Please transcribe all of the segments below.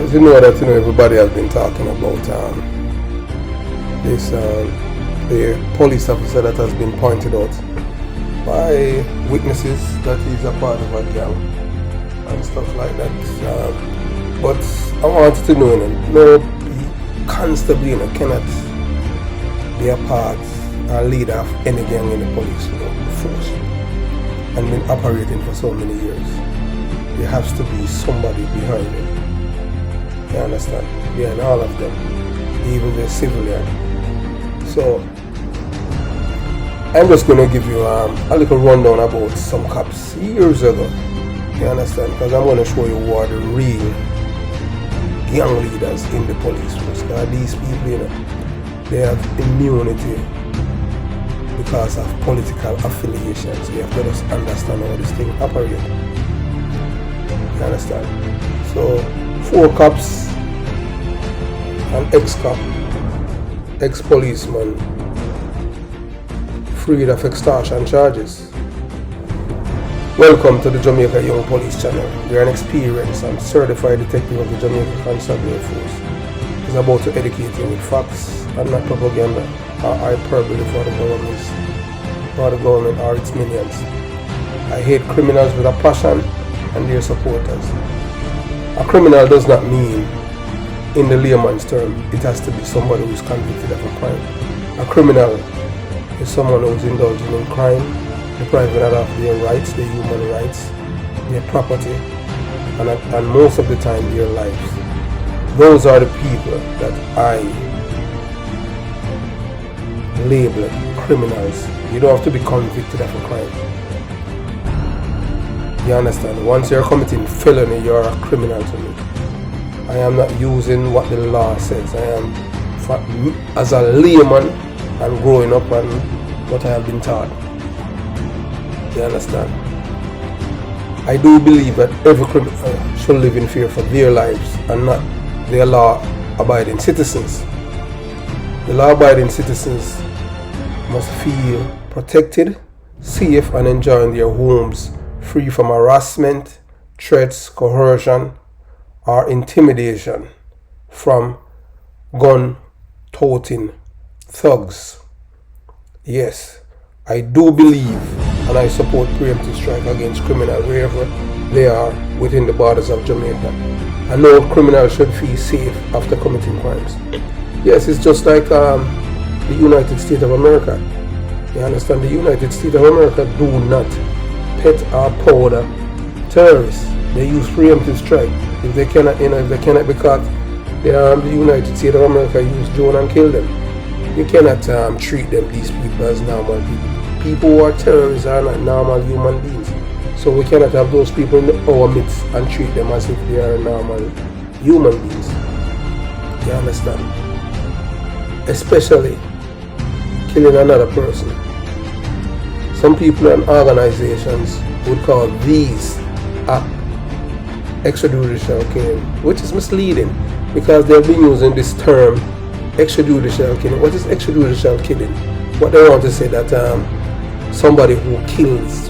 As you know that everybody has been talking about this the police officer that has been pointed out by witnesses that he's a part of a gang and stuff like that. But I wanted to know, no constable cannot be a part or leader of any gang in the police force and been operating for so many years. There has to be somebody behind him. You understand? Behind all of them, even the civilian. So I'm just going to give you a little rundown about some cops years ago. You understand? Because I'm going to show you who are the real gang leaders in the police force. Because these people, they have immunity because of political affiliations. You have to just understand how this thing operates. You understand? So 4 cops, an ex-cop, ex-policeman, freed of extortion charges. Welcome to the Jamaica Young Police Channel. We are an experienced and certified detective of the Jamaica Constabulary Force. It's about to educate you with facts and not propaganda or hyperbole for the government or its minions. I hate criminals with a passion and their supporters. A criminal does not mean, in the layman's term, it has to be somebody who is convicted of a crime. A criminal is someone who is indulging in crime, depriving others of their rights, their human rights, their property, and most of the time their lives. Those are the people that I label criminals. You don't have to be convicted of a crime. You understand? Once you're committing felony, you're a criminal to me. I am not using what the law says. I am, as a layman and growing up and what I have been taught. You understand? I do believe that every criminal should live in fear for their lives and not their law-abiding citizens. The law-abiding citizens must feel protected, safe, and enjoying their homes, free from harassment, threats, coercion, or intimidation from gun-toting thugs. Yes, I do believe and I support preemptive strike against criminals wherever they are within the borders of Jamaica. I know criminals should feel safe after committing crimes. Yes, it's just like the United States of America. You understand? The United States of America do not pet or powder terrorists. They use preemptive strike. If they cannot be caught, the United States of America use drone and kill them. You cannot treat these people as normal people. People who are terrorists are not normal human beings. So we cannot have those people in our midst and treat them as if they are normal human beings. You understand? Especially killing another person. Some people and organizations would call these extrajudicial killing, which is misleading because they've been using this term extrajudicial killing. What is extrajudicial killing? What they want to say that somebody who kills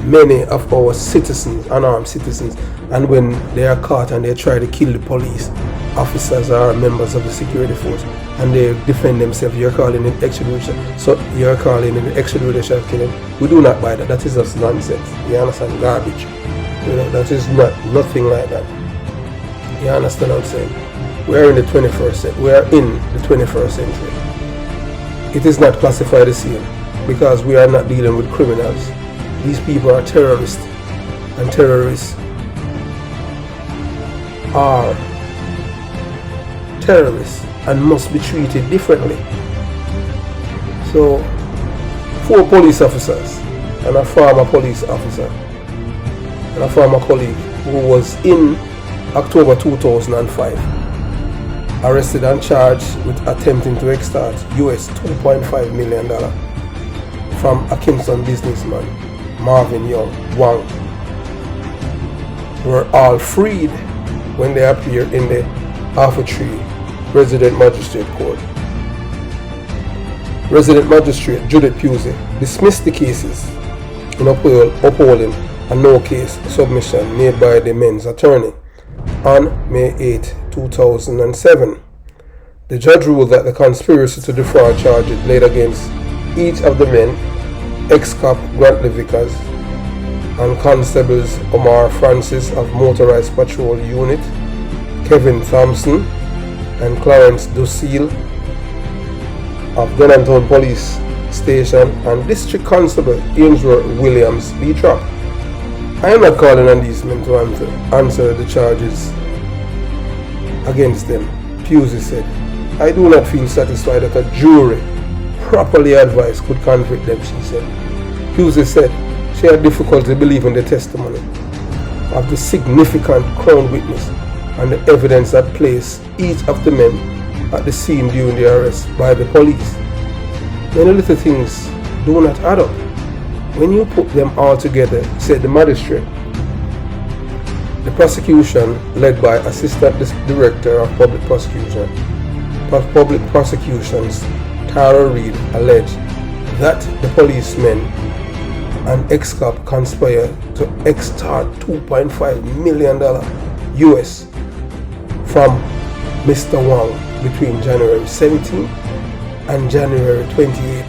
many of our citizens, unarmed citizens, and when they are caught and they try to kill the police officers or members of the security force and they defend themselves, you're calling it extrajudicial. So you're calling it extrajudicial killing. We do not buy that. That is just nonsense. You understand? Garbage. That is nothing like that. You understand what I'm saying? We are in the 21st century. We are in the 21st century. It is not classified the same because we are not dealing with criminals. These people are terrorists, and terrorists are terrorists and must be treated differently. So 4 police officers and a former police officer and a former colleague who was in October 2005 arrested and charged with attempting to extort US $2.5 million from a Kingston businessman, Marvin Young Wang, were all freed when they appeared in the Alpha Tree Resident Magistrate Court. Resident Magistrate Judith Pusey dismissed the cases in upholding a no-case submission made by the men's attorney on May 8, 2007. The judge ruled that the conspiracy to defraud charges laid against each of the men, ex-cop Grant Vickers and constables Omar Francis of Motorized Patrol Unit, Kevin Thompson and Clarence Ducille of Denantown Police Station, and District Constable Ainsworth Williams B. Trapp. I am not calling on these men to answer the charges against them, Pusey said. I do not feel satisfied that a jury properly advised could convict them, she said. Pusey said she had difficulty believing the testimony of the significant crown witness and the evidence that placed each of the men at the scene during the arrest by the police. Many little things do not add up when you put them all together, said the magistrate. The prosecution, led by Assistant Director of Public Prosecutions Tara Reid, alleged that the policemen and ex-cop conspired to extort $2.5 million US from Mr. Wang between January 17 and January 28,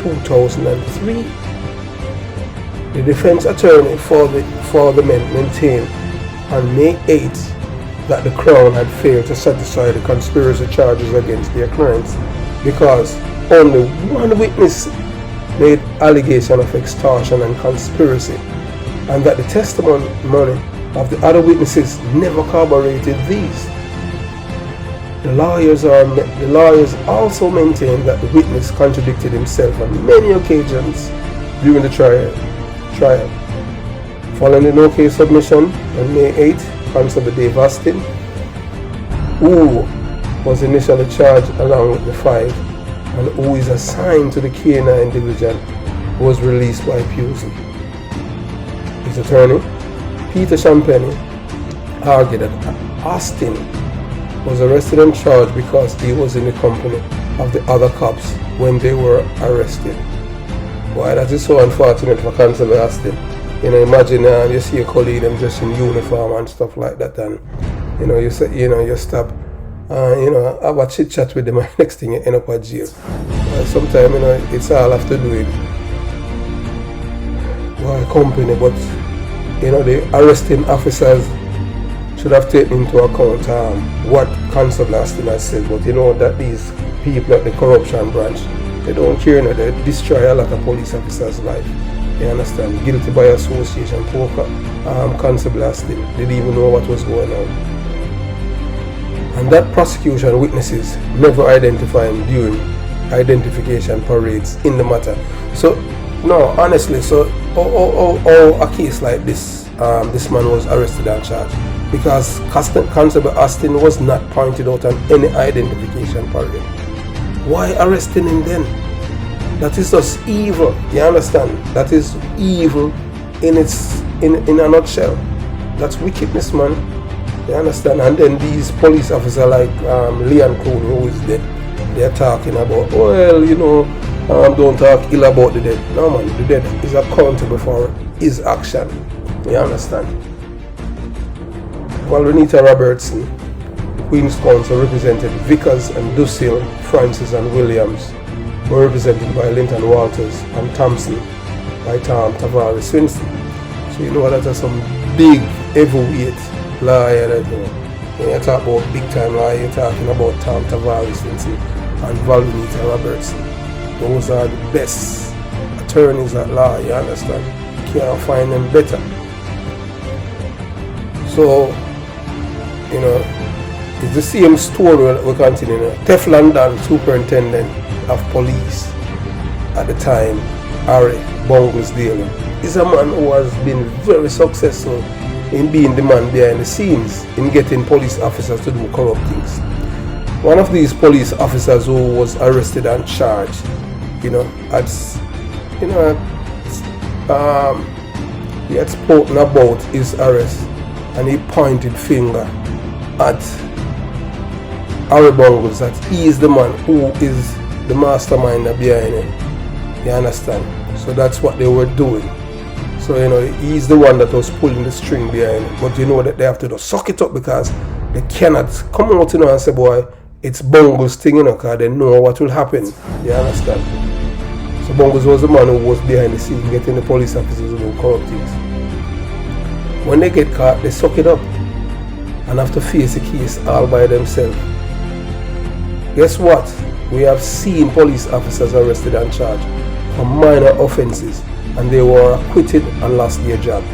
2003. The defense attorney for the men maintained on May 8 that the Crown had failed to satisfy the conspiracy charges against their clients because only one witness made allegation of extortion and conspiracy, and that the testimony of the other witnesses never corroborated these. The lawyers also maintained that the witness contradicted himself on many occasions during the trial. Following the no-case submission on May 8, Constable Dave Austin, who was initially charged along with the five and who is assigned to the K9 division, was released by Pusey. His attorney, Peter Champagne, argued that Austin was arrested and charged because he was in the company of the other cops when they were arrested. Why, that is so unfortunate for Constable Austin. You know, imagine you see a colleague them just in uniform and stuff like that, and you stop, have a chit chat with them, and next thing you end up at jail. Sometimes it's all have to do with company, but the arresting officers should have taken into account what Constable Austin has said. But that these people at the corruption branch, they don't care. They destroy a lot of police officers' life. You understand? Guilty by association. Poor Constable Austin didn't even know what was going on. And that prosecution witnesses never identify him during identification parades in the matter. So, no, honestly, so a case like this, this man was arrested and charged because Constable Austin was not pointed out on any identification parade. Why arresting him then? That is just evil, you understand? That is evil in a nutshell. That's wickedness, man. You understand? And then these police officers like Leon Cooney, who is dead, they're talking about, don't talk ill about the dead. No, man, the dead is accountable for his action. You understand? Well, Renita Robertson, Queen's Counsel, represented Vickers and Ducille, Francis and Williams, were represented by Linton Walters and Thompson by Tom Tavares Swinson. So that are some big heavyweight lawyer that when you talk about big time lawyer, you're talking about Tom Tavares Swinson and Renita Robertson. Those are the best attorneys at law, you understand? You can't find them better. So, it's the same story that we continue. Teflon Dan, Superintendent of Police at the time, Harry Bungles Daly, is a man who has been very successful in being the man behind the scenes in getting police officers to do corrupt things. One of these police officers who was arrested and charged, he had spoken about his arrest and he pointed finger at Harry Bungles that he is the man who is the mastermind behind it. You understand? So that's what they were doing. So, you know, he's the one that was pulling the string behind. But you know that they have to just suck it up because they cannot come out, you know, and say, boy, it's Bungles thing, you know, because they know what will happen. You understand? So Bungles was the man who was behind the scene getting the police officers who do corrupt things. When they get caught, they suck it up and have to face the case all by themselves. Guess what? We have seen police officers arrested and charged for minor offences and they were acquitted and lost their jobs.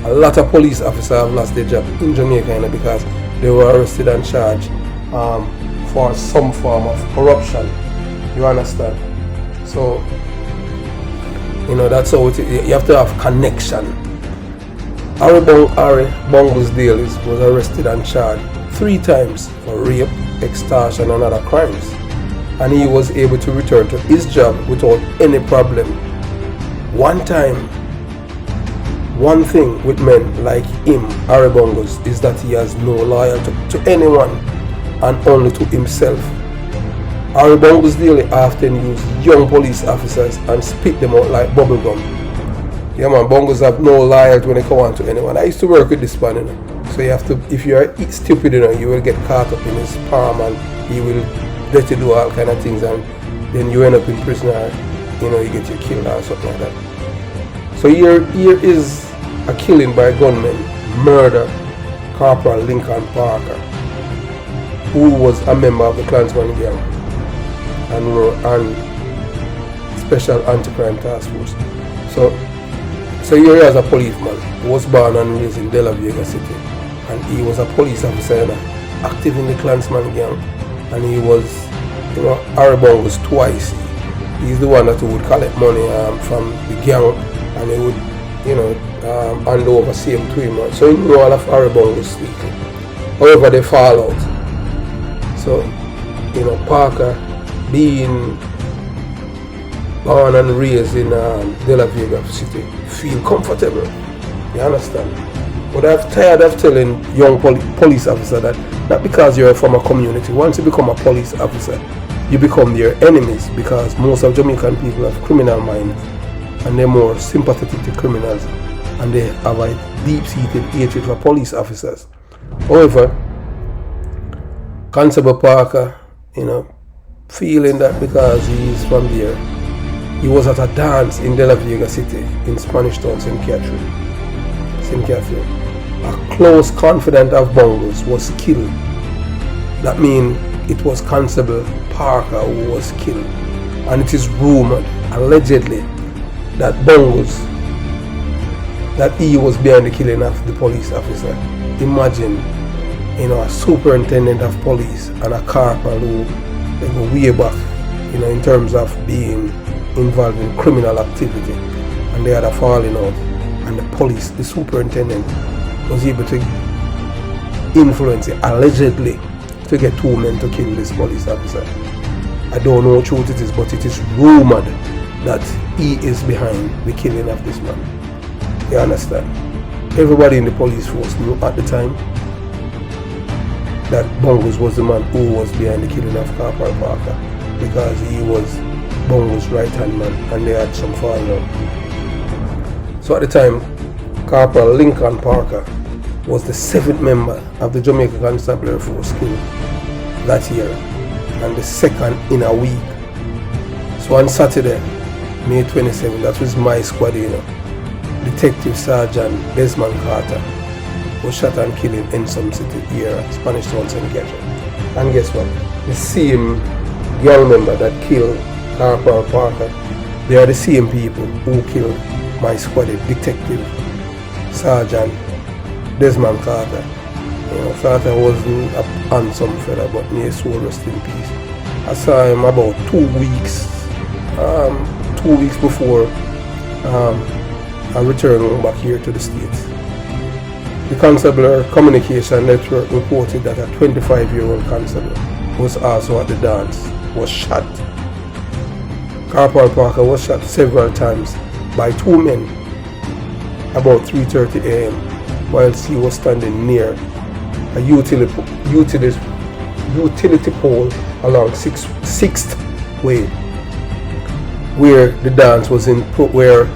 A lot of police officers have lost their job in Jamaica, you know, because they were arrested and charged for some form of corruption. You understand? So, you know, that's how it is. You have to have connection. Harry Bungles Dailies was arrested and charged 3 times for rape, extortion and other crimes. And he was able to return to his job without any problem. One time, one thing with men like him, Harry Bungles, is that he has no loyalty to anyone and only to himself. Harry Bungles Daily often use young police officers and spit them out like bubblegum. Yeah man, Bungles have no loyalty when they come on to anyone. I used to work with this man, you know. So you have to, if you are stupid, you know, you will get caught up in his palm and he will let you do all kind of things and then you end up in prison or, you know, you get you killed or something like that. So here is a killing by gunmen, murder, Corporal Lincoln Parker, who was a member of the Klansman gang and Special Anti-Crime Task Force. So here he is a policeman who was born and raised in De La Vega City, and he was a police officer, you know, active in the Klansman gang, and he was, you know, Harry Bungles twice. He's the one that would collect money from the gang, and he would, you know, hand over same to him. So he knew all of Harry Bungles speaking. However, they fall out. So, you know, Parker, being born and raised in De La Vega City, feel comfortable. You understand? But I'm tired of telling young police officer that not because you're from a community, once you become a police officer, you become their enemies, because most of Jamaican people have criminal minds and they're more sympathetic to criminals and they have a deep-seated hatred for police officers. However, Constable Parker, you know, feeling that because he's from there, he was at a dance in De La Vega City in Spanish Town, St. Catherine. A close confidant of Bungles was killed. That means it was Constable Parker who was killed. And it is rumored, allegedly, that Bungles, that he was behind the killing of the police officer. Imagine, you know, a superintendent of police and a corporal who they go way back, you know, in terms of being involved in criminal activity, and they had a falling out, and the police, the superintendent, was able to influence it, allegedly, to get 2 men to kill this police officer. I don't know how true it is, but it is rumored that he is behind the killing of this man. You understand? Everybody in the police force knew at the time that Bungles was the man who was behind the killing of Corporal Parker, because he was Bungles' right-hand man and they had some falling out. So at the time, Corporal Lincoln Parker was the 7th member of the Jamaica Constabulary Force killed that year, and the 2nd in a week. So on Saturday, May 27, that was my squad, you know, Detective Sergeant Desmond Carter was shot and killed in some city here at Spanish Town, St. Catherine. And guess what? The same gang member that killed Corporal Parker, they are the same people who killed my squad, Detective Sergeant Desmond Carter. You know, Carter wasn't a handsome fella, but may his soul rest in peace. I saw him about 2 weeks, 2 weeks before I returned back here to the States. The Constabulary Communication Network reported that a 25-year-old constable who was also at the dance was shot. Corporal Parker was shot several times by 2 men about 3:30 a.m. whilst he was standing near a utility pole along 6th Way, where the dance was in where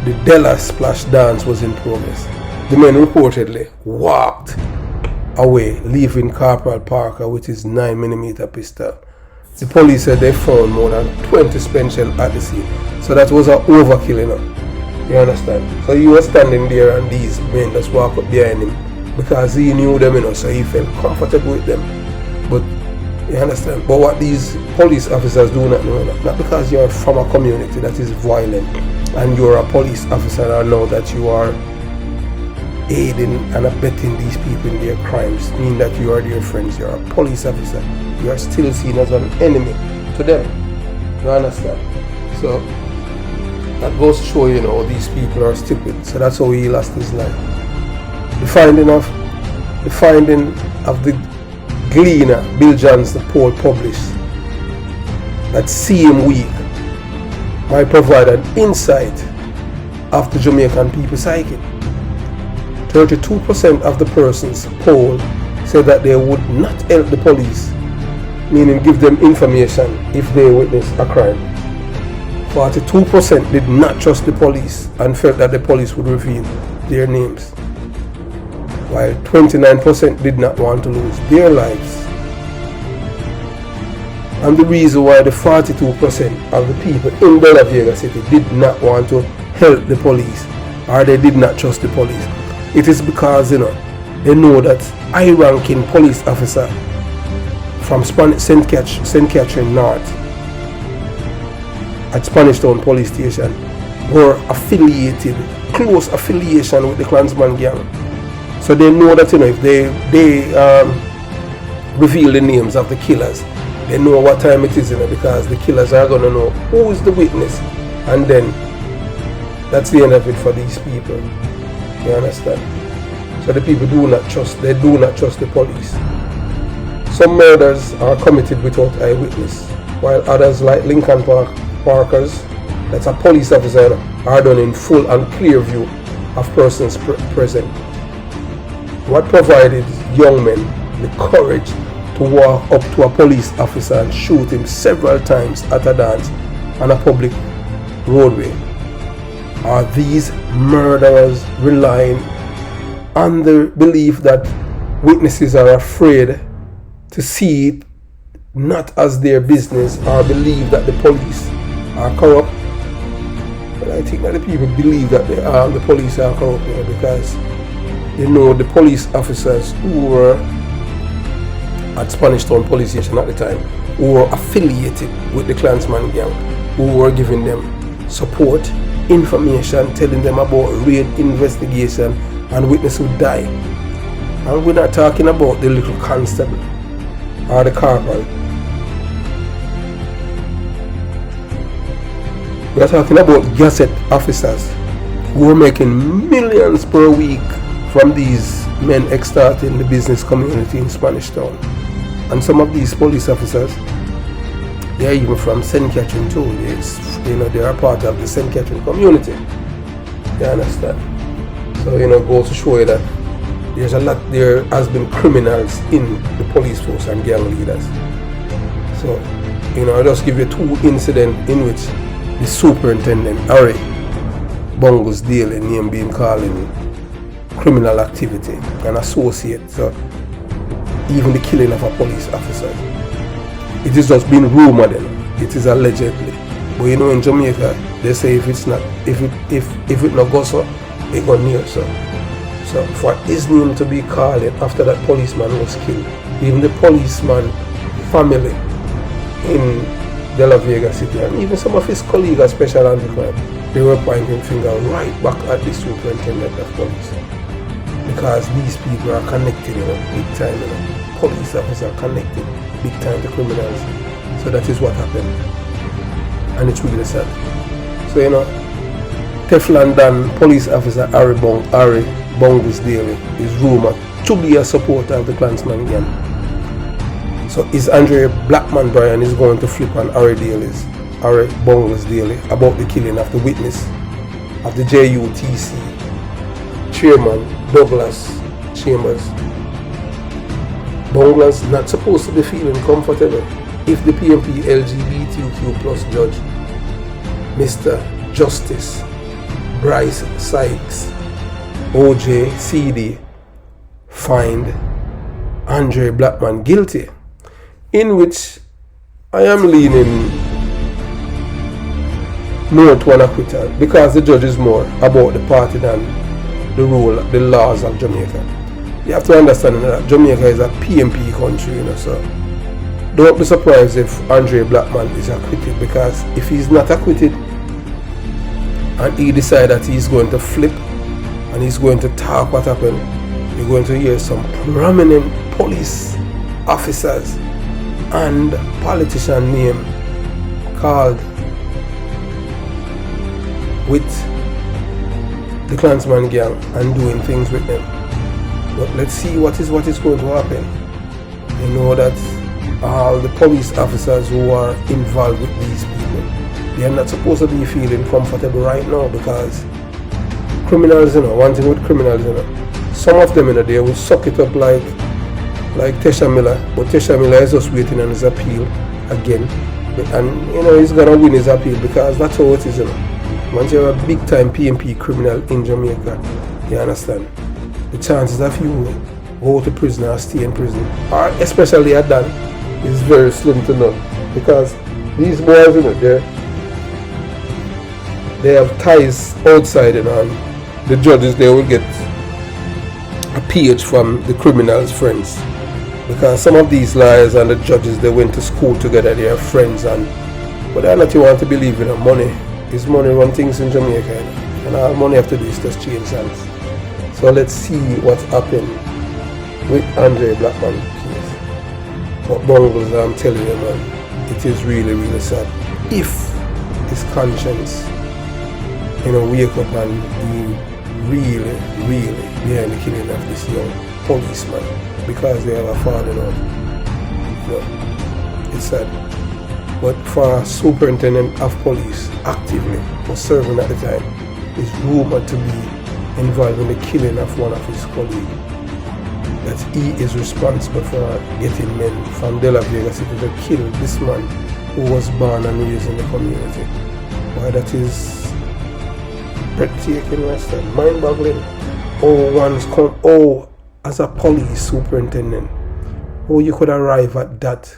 the Della Splash dance was in progress. The men reportedly walked away, leaving Corporal Parker with his 9mm pistol. The police said they found more than 20 spent shells at the scene. So that was an overkill, you know. You understand? So he was standing there and these men just walked up behind him because he knew them, you know, so he felt comfortable with them. But you understand? But what these police officers do not know, not because you're from a community that is violent and you're a police officer and know that you are aiding and abetting these people in their crimes, mean that you are their friends. You're a police officer. You are still seen as an enemy to them. You understand? So that goes to show, you know, these people are stupid. So that's how he lost his life. The finding of the Gleaner, Bill Johns, the poll published that same week might provide an insight of the Jamaican people's psyche. 32% of the persons polled said that they would not help the police, meaning give them information if they witness a crime. 42% did not trust the police and felt that the police would reveal their names, while 29% did not want to lose their lives. And the reason why the 42% of the people in De La Vega City did not want to help the police, or they did not trust the police, it is because, you know, they know that high-ranking police officer from St. Catherine North at Spanish Town Police Station were affiliated, close affiliation with the Klansman gang. So they know that, you know, if they reveal the names of the killers, they know what time it is, you know, because the killers are going to know who is the witness, and then that's the end of it for these people. You understand? So the people do not trust the police. Some murders are committed without eyewitness, while others, like Lincoln Parker's, that's a police officer, are done in full and clear view of persons present. What provided young men the courage to walk up to a police officer and shoot him several times at a dance on a public roadway? Are these murderers relying on the belief that witnesses are afraid to see it not as their business, or believe that the police are corrupt? But I think that the people believe that the police are corrupt, you know, because they know the police officers who were at Spanish Town Police Station at the time, who were affiliated with the Klansman gang, who were giving them support, information, telling them about raid investigation and witness who die. And we're not talking about the little constable or the corporal. We're talking about gazette officers who are making millions per week from these men extorting the business community in Spanish Town. And some of these police officers, they are even from St. Catherine too. They are part of the St. Catherine community. You understand? So, you know, it goes to show you that there has been criminals in the police force and gang leaders. So, you know, I'll just give you two incidents in which the superintendent, Harry Bungles daily name being called in criminal activity and associate. So, even the killing of a police officer. It is just been rumored, it is allegedly. But you know, in Jamaica, they say if it not goes so, it go near so. So for his name to be called after that policeman was killed, even the policeman family in De La Vega City, and even some of his colleagues at Special Anti-Crime, they were pointing finger right back at the superintendent of police. Because these people are connected, you know, big time, you know. Police officers are connected big time to criminals. So that is what happened. And it's really sad. So, you know, Teflon Dan police officer Harry Bungles Daly is rumored to be a supporter of the Klansman gang. So is Andre Blackman Bryan is going to flip on Harry Bungles Daly about the killing of the witness of the JUTC chairman Douglas Chambers. Bungles not supposed to be feeling comfortable if the PMP LGBTQ plus judge, Mr. Justice Bryce Sykes, OJ CD find Andre Blackman guilty, in which I am leaning more to an acquittal because the judge is more about the party than the laws of Jamaica. You have to understand that Jamaica is a PMP country, so don't be surprised if Andre Blackman is acquitted, because if he's not acquitted and he decides that he's going to flip and he's going to talk what happened, you're going to hear some prominent police officers and politician name called with the Klansman gang and doing things with them. But let's see what is going to happen. You know that all the police officers who are involved with these people, they are not supposed to be feeling comfortable right now, because criminals, one thing with criminals, some of them, they will suck it up like Tesha Miller, but Tesha Miller is just waiting on his appeal again, and he's gonna win his appeal, because that's how it is. Once you're a big time PMP criminal in Jamaica, you understand, the chances of you go to prison or stay in prison, or especially at that, is very slim to none, because these boys, they have ties outside, and the judges, they will get a PH from the criminals' friends, because some of these lawyers and the judges, they went to school together, they are friends, but they're not, you want to believe in money. Is money run things in Jamaica, and all money have to do is just change hands. So let's see what's happened with Andre Blackman case. But Bungles, I'm telling you, man, it is really, really sad. If his conscience, wake up and he really, really behind the killing of this young policeman, because they have a falling out. It's sad. But for a superintendent of police actively was serving at the time, is rumored to be involved in the killing of one of his colleagues. That he is responsible for getting men from De La Vega City to kill this man who was born and raised in the community. Why, that is breathtaking, mind-boggling. As a police superintendent, you could arrive at that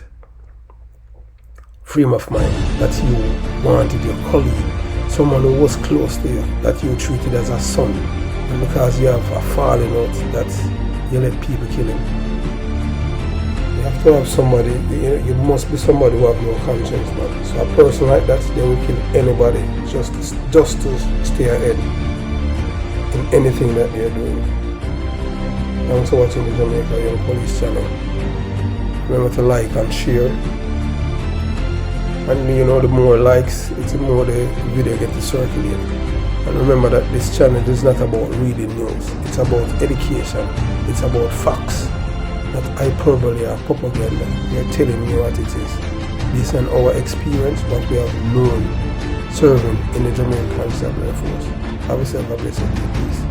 frame of mind, that you wanted your colleague, someone who was close to you, that you treated as a son, and because you have a falling out, that you let people kill him. You have to have somebody, you must be somebody who have no conscience, man. So a person like that, they will kill anybody just to stay ahead in anything that they are doing. Thanks for watching the Jamaica Young Police channel. Remember to like and share. And the more likes, it's the more the video gets to circulate. And remember that this channel is not about reading news. It's about education. It's about facts. Not hyperbole or propaganda. We are telling you what it is. Based on our experience, what we have known serving in the Jamaican Constabulary Force. Have yourself a blessed day. Peace.